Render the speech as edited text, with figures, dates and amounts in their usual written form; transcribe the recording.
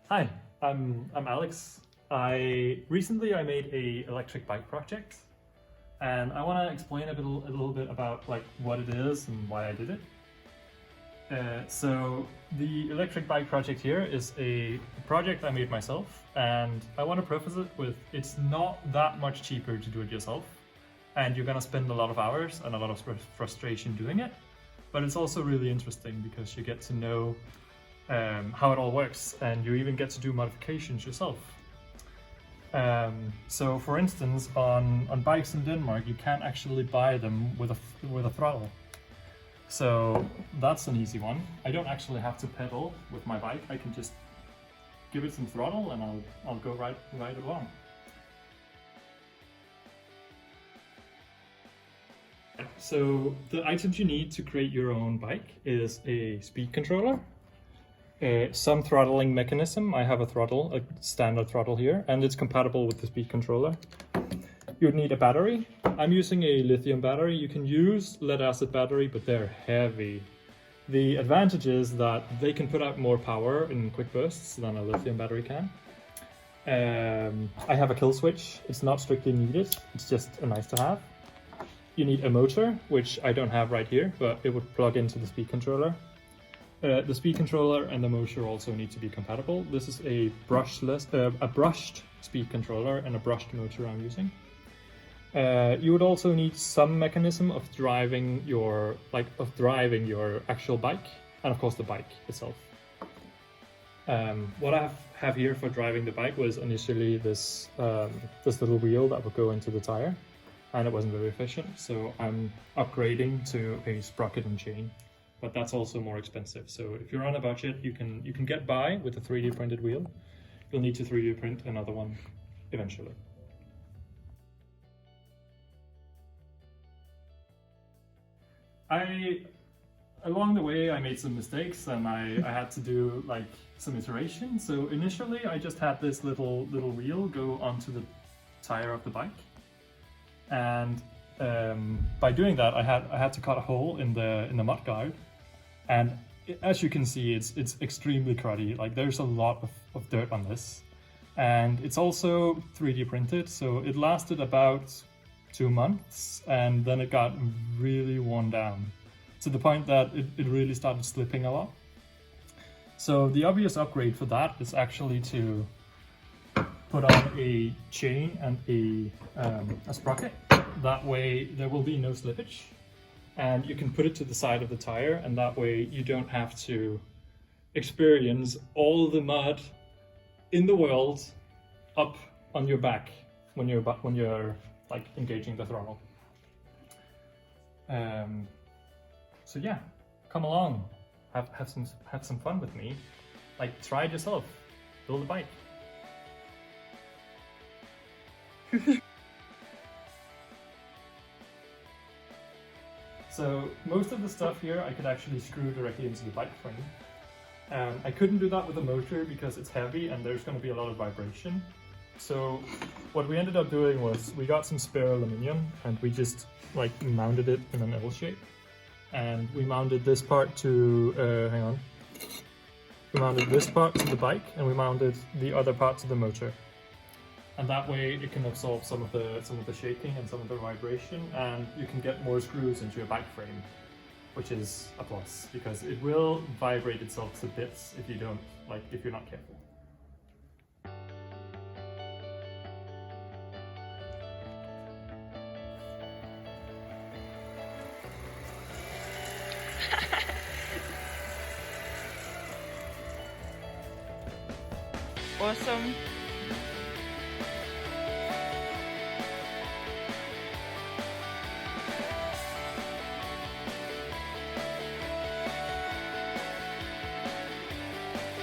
Hi, I'm Alex. Recently I made a electric bike project, and I want to explain a little bit about like what it is and why I did it. So the electric bike project here is a project I made myself, and I want to preface it with it's not that much cheaper to do it yourself, and you're gonna spend a lot of hours and a lot of frustration doing it. But it's also really interesting because you get to know how it all works, and you even get to do modifications yourself. So for instance, on bikes in Denmark, you can't actually buy them with a throttle. So that's an easy one. I don't actually have to pedal with my bike. I can just give it some throttle and I'll go right along. So the items you need to create your own bike is a speed controller, some throttling mechanism. I have a standard throttle here, and it's compatible with the speed controller. You would need a battery. I'm using a lithium battery. You can use lead acid battery, but they're heavy. The advantage is that they can put out more power in quick bursts than a lithium battery can. I have a kill switch. It's not strictly needed. It's just a nice to have. You need a motor, which I don't have right here, but it would plug into the speed controller. The speed controller and the motor also need to be compatible. This is a brushed speed controller and a brushed motor I'm using. You would also need some mechanism of driving your actual bike, and of course the bike itself. What I have here for driving the bike was initially this little wheel that would go into the tire, and it wasn't very efficient, so I'm upgrading to a sprocket and chain. But that's also more expensive. So if you're on a budget, you can get by with a 3D printed wheel. You'll need to 3D print another one eventually. Along the way, I made some mistakes, and I had to do like some iteration. So initially, I just had this little wheel go onto the tire of the bike, and by doing that, I had to cut a hole in the mud guard. And as you can see, it's extremely cruddy. Like there's a lot of dirt on this, and it's also 3D printed, so it lasted about 2 months, and then it got really worn down to the point that it really started slipping a lot. So the obvious upgrade for that is actually to put on a chain and a sprocket. That way there will be no slippage. And you can put it to the side of the tire, and that way you don't have to experience all the mud in the world up on your back when you're like engaging the throttle. So yeah, come along, have some fun with me. Like try it yourself, build a bike. So most of the stuff here I could actually screw directly into the bike frame. I couldn't do that with the motor because it's heavy and there's going to be a lot of vibration. So what we ended up doing was we got some spare aluminum and we just like mounted it in an L shape. And we mounted this part to, we mounted this part to the bike, and we mounted the other part to the motor. And that way it can absorb some of the shaking and some of the vibration, and you can get more screws into your bike frame, which is a plus because it will vibrate itself to bits if you're not careful. Awesome.